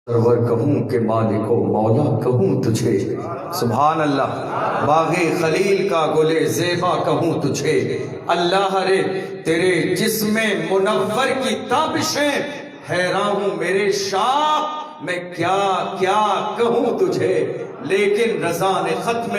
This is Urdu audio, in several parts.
سرور کہوں کہ مالک و مولا کہوں تجھے، سبحان اللہ، باغِ خلیل کا گلے زیبا کہوں تجھے، اللہ رے تیرے جسم منور کی تابشیں، حیران ہوں میرے شاہ میں کیا کیا کہوں تجھے، لیکن رضا نے ختم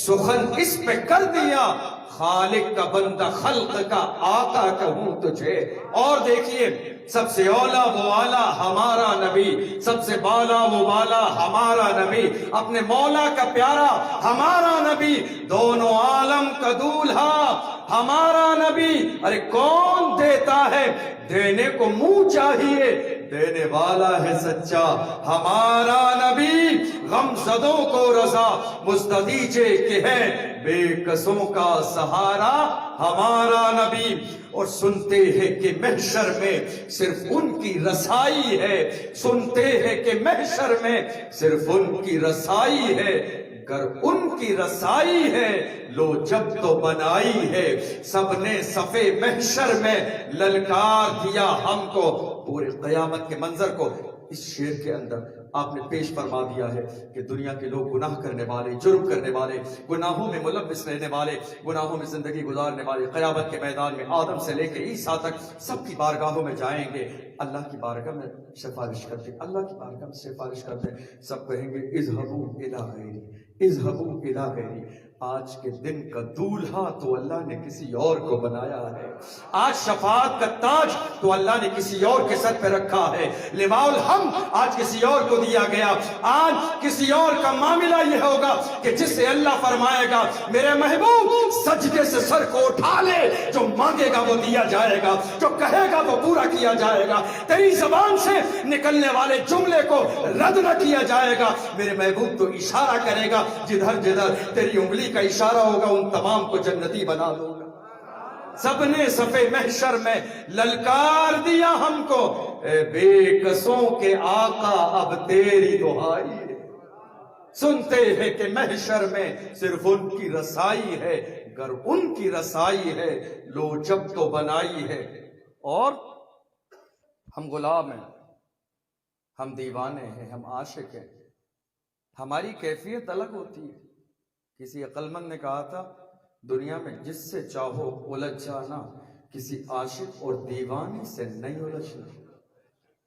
سخن اس پہ کر دیا، خالق کا بندہ خلق کا آقا کہوں تجھے۔ اور دیکھیے سب سے اولا وہ آلہ ہمارا نبی، سب سے بالا وہ بالا ہمارا نبی، اپنے مولا کا پیارا ہمارا نبی، دونوں عالم کا دولہا ہمارا نبی۔ ارے کون دیتا ہے، دینے کو منہ چاہیے، دینے والا ہے سچا ہمارا نبی، غم زدوں کو رضا مستدیجے کے ہے، بے قصوں کا سہارا ہمارا نبی۔ اور سنتے ہیں کہ محشر میں صرف ان کی رسائی ہے، سنتے ہیں کہ محشر میں صرف ان کی رسائی ہے، گر ان کی رسائی ہے لو جب تو بنائی ہے، سب نے صف محشر میں للکار دیا ہم کو۔ پورے قیامت کے منظر کو اس شعر کے اندر آپ نے پیش فرما دیا ہے کہ دنیا کے لوگ گناہ کرنے والے، جرم کرنے والے، گناہوں میں ملوث رہنے والے، گناہوں میں زندگی گزارنے والے، قیامت کے میدان میں آدم سے لے کے عیسیٰ تک سب کی بارگاہوں میں جائیں گے، اللہ کی بارگاہ میں سفارش کرتے، اللہ کی بارگاہ میں سفارش کرتے، سب کہیں گے اذهبوا الی غیری، اذهبوا الی غیری۔ آج کے دن کا دولہا تو اللہ نے کسی اور کو بنایا ہے، آج شفاعت کا تاج تو اللہ نے کسی اور کے سر پہ رکھا ہے، لواء الحمد آج کسی اور کو دیا گیا، آج کسی اور کا معاملہ یہ ہوگا کہ جس سے اللہ فرمائے گا میرے محبوب سجدے سے سر کو اٹھا لے، جو مانگے گا وہ دیا جائے گا، جو کہے گا وہ پورا کیا جائے گا، تیری زبان سے نکلنے والے جملے کو رد نہ کیا جائے گا، میرے محبوب تو اشارہ کرے گا، جدھر جدھر تیری انگلی کا اشارہ ہوگا ان تمام کو جنتی بنا دوں گا۔ سب نے صف محشر میں للکار دیا ہم کو، اے بے قصوں کے آقا اب تیری دہائی ہے، سنتے ہیں کہ محشر میں صرف ان کی رسائی ہے، گر ان کی رسائی ہے لو جب تو بنائی ہے۔ اور ہم غلام ہیں، ہم دیوانے ہیں، ہم عاشق ہیں، ہماری کیفیت الگ ہوتی ہے۔ کسی عقل مند نے کہا تھا دنیا میں جس سے چاہو الجھ جانا، کسی عاشق اور دیوانے سے نہیں الجھنا،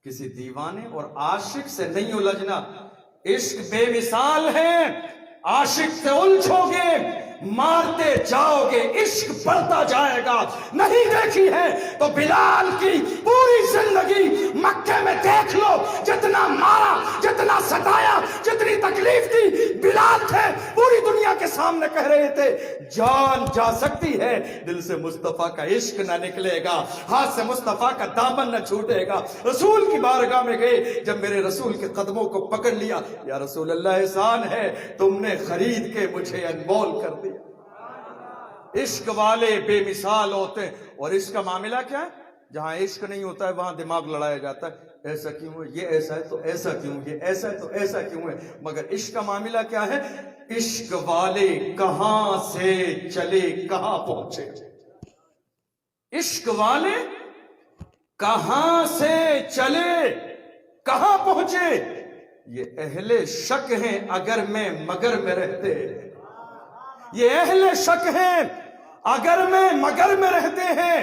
کسی دیوانے اور عاشق سے نہیں الجھنا۔ عشق بے مثال ہے، عاشق سے الجھو گے مارتے جاؤ گے، عشق بڑھتا جائے گا۔ نہیں دیکھی ہے تو بلال کی پوری زندگی مکے میں دیکھ لو، جتنا مارا، جتنا ستایا، جتنی تکلیف دی، بلال تھے پوری دنیا کے سامنے کہہ رہے تھے جان جا سکتی ہے، دل سے مصطفیٰ کا عشق نہ نکلے گا، ہاتھ سے مصطفیٰ کا دامن نہ چھوٹے گا۔ رسول کی بارگاہ میں گئے، جب میرے رسول کے قدموں کو پکڑ لیا، یا رسول اللہ احسان ہے تم نے خرید کے مجھے انمول کر دیا۔ عشق والے بے مثال ہوتے ہیں، اور عشق کا معاملہ کیا ہے؟ جہاں عشق نہیں ہوتا ہے وہاں دماغ لڑایا جاتا ہے، ایسا کیوں ہے، یہ ایسا ہے تو ایسا کیوں، یہ ایسا ہے تو ایسا کیوں ہے۔ مگر عشق کا معاملہ کیا ہے؟ عشق والے کہاں سے چلے کہاں پہنچے، عشق والے کہاں سے چلے کہاں پہنچے، یہ اہل شک ہیں اگر میں مگر میں رہتے، یہ اہل شک ہیں اگر میں مگر میں رہتے ہیں۔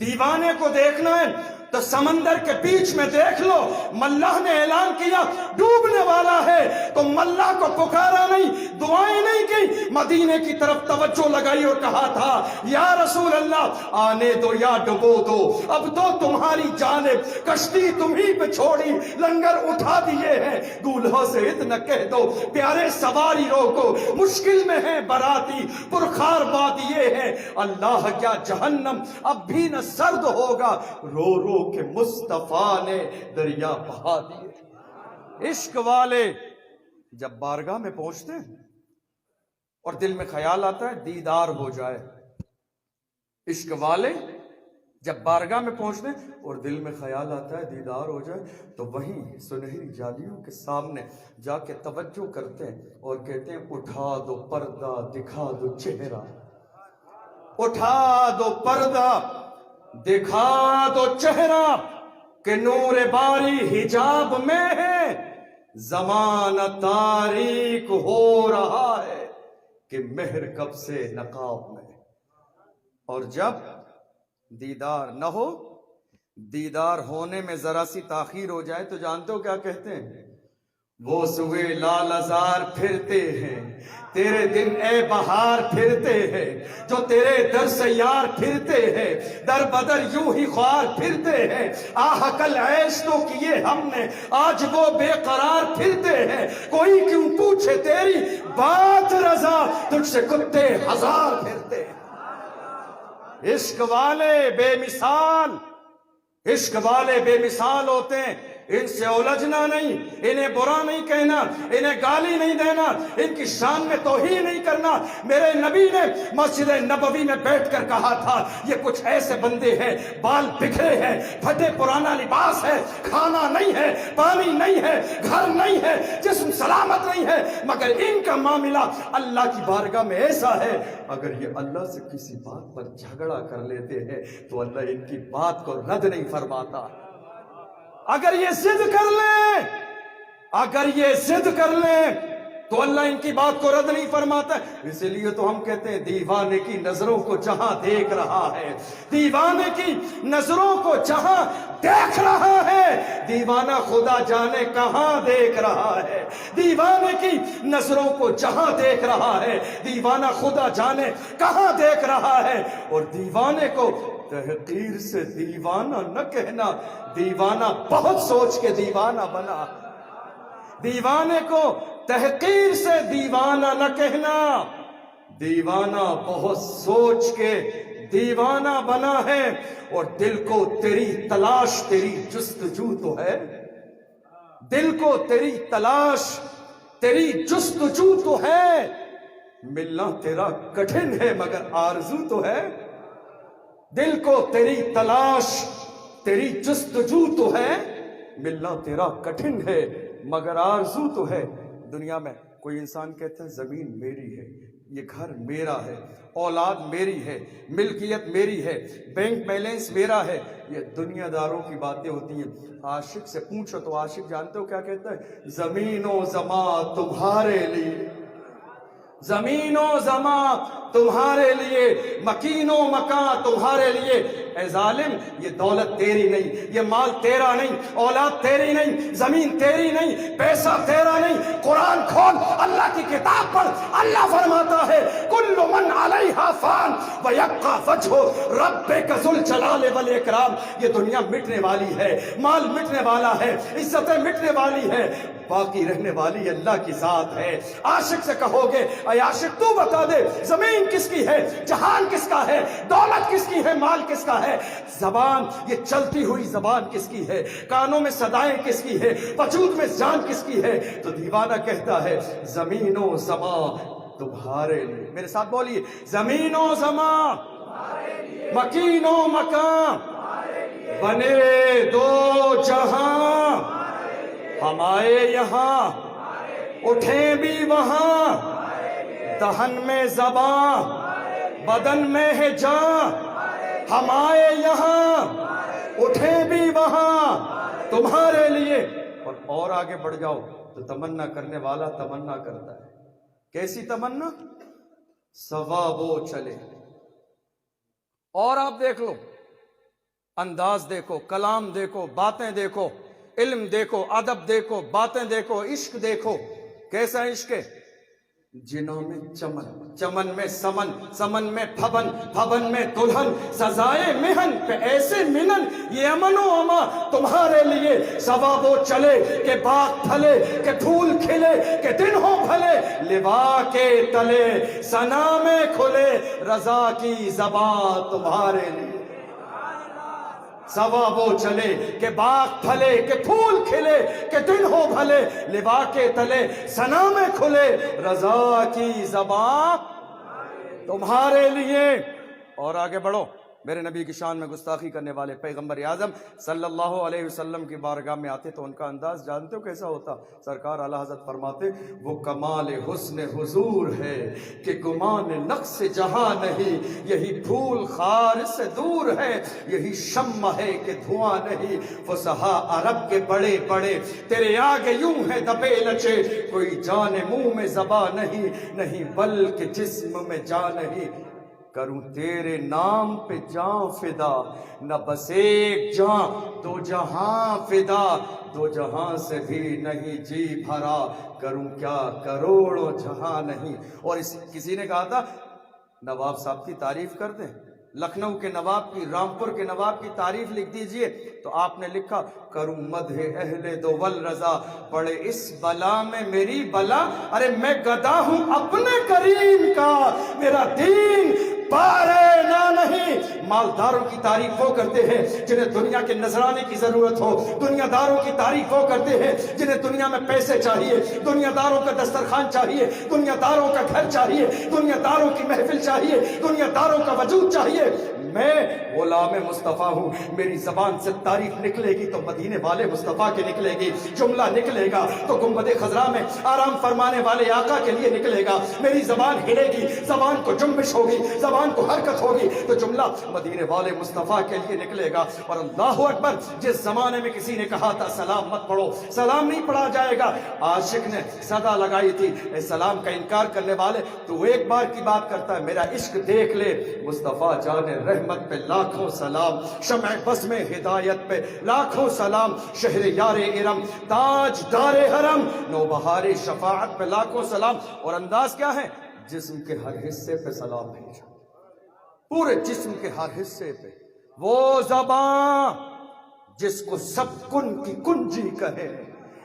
دیوانے کو دیکھنا ہے تو سمندر کے بیچ میں دیکھ لو، ملاح نے اعلان کیا ڈوبنے والا ہے تو ملاح کو پکارا نہیں، دعائیں نہیں کی، مدینے کی طرف توجہ لگائی اور کہا تھا یا رسول اللہ آنے دو یا ڈبو دو، اب تو تمہاری جانب کشتی تمہیں پہ چھوڑی، لنگر اٹھا دیے ہیں، دولہا سے اتنا کہہ دو پیارے سواری روکو، مشکل میں ہیں باراتی پرخار بادیے ہیں، اللہ کیا جہنم اب بھی نہ سرد ہوگا، رو رو کہ مصطفیٰ نے دریا بہا دیے۔ عشق والے جب بارگاہ میں پہنچتے ہیں اور دل میں خیال آتا ہے دیدار ہو جائے، عشق والے جب بارگاہ میں پہنچتے ہیں اور دل میں خیال آتا ہے دیدار ہو جائے، تو وہیں سنہری جالیوں کے سامنے جا کے توجہ کرتے ہیں اور کہتے ہیں اٹھا دو پردہ دکھا دو چہرہ، اٹھا دو پردہ دکھا دو چہرہ، کہ نور باری حجاب میں ہے، زمانہ تاریک ہو رہا ہے کہ مہر کب سے نقاب میں، اور جب دیدار نہ ہو، دیدار ہونے میں ذرا سی تاخیر ہو جائے تو جانتے ہو کیا کہتے ہیں؟ وہ سوئے لال ازار پھرتے ہیں، تیرے دن اے بہار پھرتے ہیں، جو تیرے در سے یار پھرتے ہیں، در بدر یوں ہی خوار پھرتے ہیں، آہ کل عیش تو کیے ہم نے، آج وہ بے قرار پھرتے ہیں، کوئی کیوں پوچھے تیری بات رضا، تجھ سے کتے ہزار پھرتے ہیں۔ عشق والے بے مثال، عشق والے بے مثال ہوتے ہیں، ان سے الجھنا نہیں، انہیں برا نہیں کہنا، انہیں گالی نہیں دینا، ان کی شان میں توہین نہیں کرنا۔ میرے نبی نے مسجد نبوی میں بیٹھ کر کہا تھا، یہ کچھ ایسے بندے ہیں بال بکھرے ہیں، پھٹے پرانا لباس ہے، کھانا نہیں ہے، پانی نہیں ہے، گھر نہیں ہے، جسم سلامت نہیں ہے، مگر ان کا معاملہ اللہ کی بارگاہ میں ایسا ہے، اگر یہ اللہ سے کسی بات پر جھگڑا کر لیتے ہیں تو اللہ ان کی بات کو رد نہیں فرماتا۔ اگر یہ ضد کر لیں، اگر یہ ضد کر لیں تو اللہ ان کی بات کو رد نہیں فرماتا۔ اس لیے تو ہم کہتے ہیں دیوانے کی نظروں کو جہاں دیکھ رہا ہے، دیوانے کی نظروں کو جہاں دیکھ رہا ہے، دیوانہ خدا جانے کہاں دیکھ رہا ہے۔ دیوانے کی نظروں کو جہاں دیکھ رہا ہے، دیوانہ خدا جانے کہاں دیکھ رہا ہے۔ اور دیوانے کو تحقیر سے دیوانہ نہ کہنا، دیوانہ بہت سوچ کے دیوانہ بنا۔ دیوانے کو تحقیر سے دیوانہ نہ کہنا، دیوانہ بہت سوچ کے دیوانہ بنا ہے۔ اور دل کو تیری تلاش، تیری جستجو تو ہے، دل کو تیری تلاش، تیری جستجو تو ہے، ملنا تیرا کٹھن ہے مگر آرزو تو ہے۔ دل کو تیری تلاش، تیری جستجو تو ہے، ملنا تیرا کٹھن ہے مگر آرزو تو ہے۔ دنیا میں کوئی انسان کہتا ہے زمین میری ہے، یہ گھر میرا ہے، اولاد میری ہے، ملکیت میری ہے، بینک بیلنس میرا ہے، یہ دنیا داروں کی باتیں ہوتی ہیں۔ عاشق سے پوچھو تو عاشق جانتے ہو کیا کہتا ہے؟ زمین و زمان تمہارے لیے، زمین و زمان تمہارے لیے، مکین و مکان تمہارے لیے۔ اے ظالم، یہ دولت تیری نہیں، یہ مال تیرا نہیں، اولاد تیری نہیں، زمین تیری نہیں، پیسہ تیرا نہیں۔ قرآن کھول، اللہ کی کتاب پڑھ، اللہ فرماتا ہے کل من علیہا فان ویبقی وجہ ربک ذو الجلال والاکرام۔ یہ دنیا مٹنے والی ہے، مال مٹنے والا ہے، عزتیں مٹنے والی ہے، باقی رہنے والی اللہ کی ذات ہے۔ عاشق سے کہو گے اے عاشق تو بتا دے زمین کس کی ہے، جہان کس کا ہے، دولت کس کی ہے، مال کس کا ہے، زبان یہ چلتی ہوئی زبان کس کی ہے، کانوں میں صدائیں کس کی ہے، وجود میں جان کس کی ہے؟ تو دیوانہ کہتا ہے زمین و زمان تمہارے لیے۔ میرے ساتھ بولیے، زمین و زمان، مکین و مکان، بنے دو جہاں، ہم آئے یہاں اٹھیں بھی وہاں، دہن میں زبان بدن میں ہے جان، ہم آئے یہاں اٹھیں بھی وہاں تمہارے لیے۔ اور آگے بڑھ جاؤ تو تمنا کرنے والا تمنا کرتا ہے، کیسی تمنا؟ ثواب و چلے۔ اور آپ دیکھ لو، انداز دیکھو، کلام دیکھو، باتیں دیکھو، علم دیکھو، ادب دیکھو، باتیں دیکھو، عشق دیکھو، کیسا عشق ہے؟ جنوں میں چمن، چمن میں سمن، سمن میں پھبن، پھبن میں دلہن، سزائے محن پہ ایسے منن، یہ امن و اما تمہارے لیے۔ ثواب و چلے کہ باغ پھلے، کہ پھول کھلے، کہ دن ہو بھلے، لوا کے تلے ثنا میں کھلے، رضا کی زبان تمہارے لیے۔ ثواب و چلے کہ باغ پھلے، کہ پھول کھلے، کہ دن ہو بھلے، لوا کے تلے ثنا میں کھلے، رضا کی زبان تمہارے لیے۔ اور آگے بڑھو، میرے نبی کی شان میں گستاخی کرنے والے پیغمبر اعظم صلی اللہ علیہ وسلم کی بارگاہ میں آتے تو ان کا انداز جانتے ہو کیسا ہوتا؟ سرکار اعلیٰ حضرت فرماتے وہ کمال حسن حضور ہے کہ گمان نقص جہاں نہیں، یہی پھول خار سے دور ہے، یہی شمع ہے کہ دھواں نہیں، فصحا عرب کے بڑے بڑے تیرے آگے یوں ہے دبے لچے، کوئی جان منہ میں زبان نہیں بلکہ جسم میں جان نہیں، کروں تیرے نام پہ جان فدا، نہ بس ایک جان دو جہاں فدا، دو جہاں سے بھی نہیں جی بھرا، کروں کیا کروڑوں جہاں نہیں۔ اور کسی نے کہا تھا نواب صاحب کی تعریف کر دیں، لکھنؤ کے نواب کی، رامپور کے نواب کی تعریف لکھ دیجئے، تو آپ نے لکھا کروں مدح اہل دول رضا، پڑے اس بلا میں میری بلا، ارے میں گدا ہوں اپنے کریم کا، میرا دین پارے نہ نہیں۔ مالداروں کی تعریف وہ کرتے ہیں جنہیں دنیا کے نذرانے کی ضرورت ہو، دنیا داروں کی تعریف وہ کرتے ہیں جنہیں دنیا میں پیسے چاہیے، دنیا داروں کا دسترخوان چاہیے، دنیا داروں کا گھر چاہیے، دنیا داروں کی محفل چاہیے، دنیا داروں کا وجود چاہیے۔ میں غلام مصطفیٰ ہوں، میری زبان سے تعریف نکلے گی تو مدینے والے مصطفیٰ کے نکلے گی، جملہ نکلے گا تو گنبد خضرا میں آرام فرمانے والے آقا کے لیے نکلے گا، میری زبان ہلے گی، زبان کو جنبش ہوگی، زبان کو حرکت ہوگی تو جملہ مدینے والے مصطفیٰ کے لیے نکلے گا۔ اور اللہ اکبر، جس زمانے میں کسی نے کہا تھا سلام مت پڑھو، سلام نہیں پڑھا جائے گا، عاشق نے صدا لگائی تھی اے سلام کا انکار کرنے والے تو ایک بار کی بات کرتا ہے، میرا عشق دیکھ لے، مصطفیٰ جان رحمت پہ لاکھوں سلام، شمع بزم ہدایت پہ لاکھوں سلام، شہر یار ارم تاج دار حرم، نوبہار شفاعت پہ لاکھوں سلام۔ اور انداز کیا ہے؟ جسم کے ہر حصے پہ سلام بھیجا، پورے جسم کے ہر حصے پہ۔ وہ زبان جس کو سب کن کی کنجی کہے،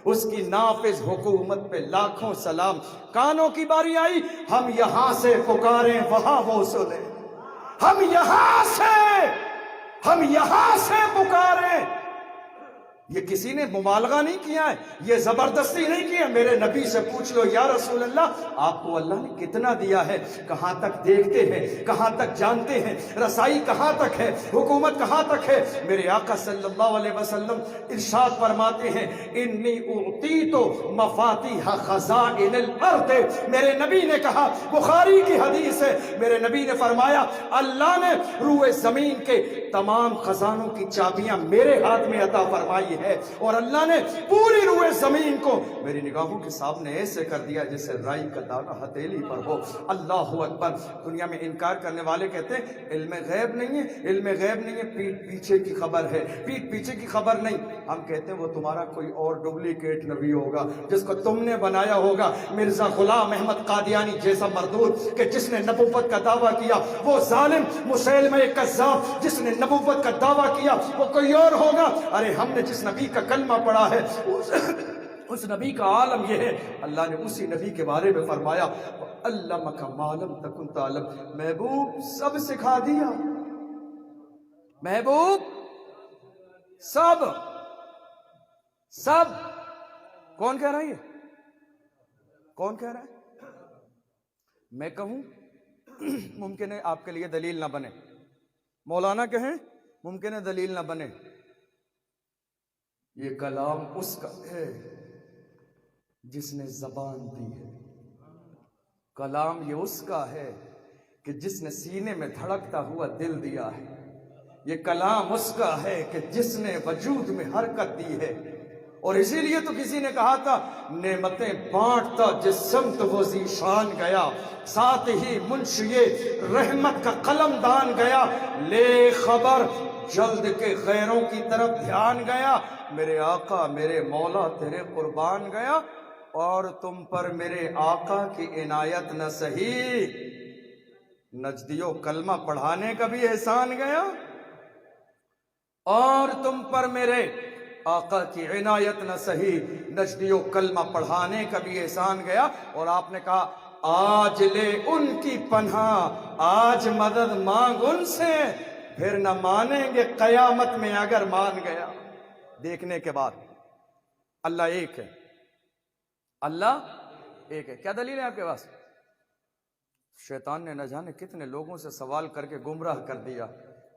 اس کی نافذ حکومت پہ لاکھوں سلام۔ کانوں کی باری آئی، ہم یہاں سے پکاریں وہاں وہ سنے، ہم یہاں سے پکاریں۔ یہ کسی نے مبالغہ نہیں کیا ہے، یہ زبردستی نہیں کیا۔ میرے نبی سے پوچھ لو یا رسول اللہ آپ کو اللہ نے کتنا دیا ہے، کہاں تک دیکھتے ہیں، کہاں تک جانتے ہیں، رسائی کہاں تک ہے، حکومت کہاں تک ہے؟ میرے آقا صلی اللہ علیہ وسلم ارشاد فرماتے ہیں انی اعطیت مفاتیح خزائن الارض، میرے نبی نے کہا، بخاری کی حدیث ہے، میرے نبی نے فرمایا اللہ نے روئے زمین کے تمام خزانوں کی چابیاں میرے ہاتھ میں عطا فرمائی ہے، اور اللہ نے پوری روئے زمین کو میری نگاہوں کے سامنے ایسے کر دیا جیسے رائی کا دانہ ہتھیلی پر ہو۔ اللہ اکبر۔ دنیا میں انکار کرنے والے کہتے ہیں علم غیب نہیں ہے، علم غیب نہیں ہے، پیٹ پیچھے کی خبر ہے، پیٹ پیچھے کی خبر نہیں۔ ہم کہتے ہیں وہ تمہارا کوئی اور ڈپلیکیٹ نبی ہوگا جس کو تم نے بنایا ہوگا، مرزا غلام احمد قادیانی جیسا مردود کہ جس نے نبوت کا دعویٰ کیا، وہ ظالم مسیلمہ کذاب جس نے نبوت کا دعویٰ کیا، وہ کوئی اور ہوگا۔ ارے ہم نے جس نبی کا کلمہ پڑھا ہے اس نبی کا عالم یہ ہے، اللہ نے اسی نبی کے بارے میں فرمایا وَعَلَّمَكَ مَا لَمْ تَكُنْ تَعْلَمْ، محبوب سب سکھا دیا، محبوب سب کون کہہ رہا ہے؟ کون کہہ رہا ہے؟ میں کہوں ممکن ہے آپ کے لیے دلیل نہ بنے، مولانا کہیں ممکن ہے دلیل نہ بنے، یہ کلام اس کا ہے جس نے زبان دی ہے، کلام یہ اس کا ہے کہ جس نے سینے میں دھڑکتا ہوا دل دیا ہے، یہ کلام اس کا ہے کہ جس نے وجود میں حرکت دی ہے۔ اور اسی لیے تو کسی نے کہا تھا نعمتیں بانٹتا جس سمت وہ ذیشان گیا، ساتھ ہی منشی رحمت کا قلم دان گیا، لے خبر جلد کے غیروں کی طرف دھیان گیا، میرے آقا میرے مولا تیرے قربان گیا، اور تم پر میرے آقا کی عنایت نہ سہی، نجدیوں کلمہ پڑھانے کا بھی احسان گیا، اور تم پر میرے آقا کی عنایت نہ سہی، نجدیوں کلمہ پڑھانے کا بھی احسان گیا۔ اور آپ نے کہا آج لے ان کی پناہ، آج مدد مانگ ان سے، پھر نہ مانیں گے قیامت میں اگر مان گیا۔ دیکھنے کے بعد اللہ ایک ہے، اللہ ایک ہے، کیا دلیل ہے آپ کے پاس؟ شیطان نے نہ جانے کتنے لوگوں سے سوال کر کے گمراہ کر دیا،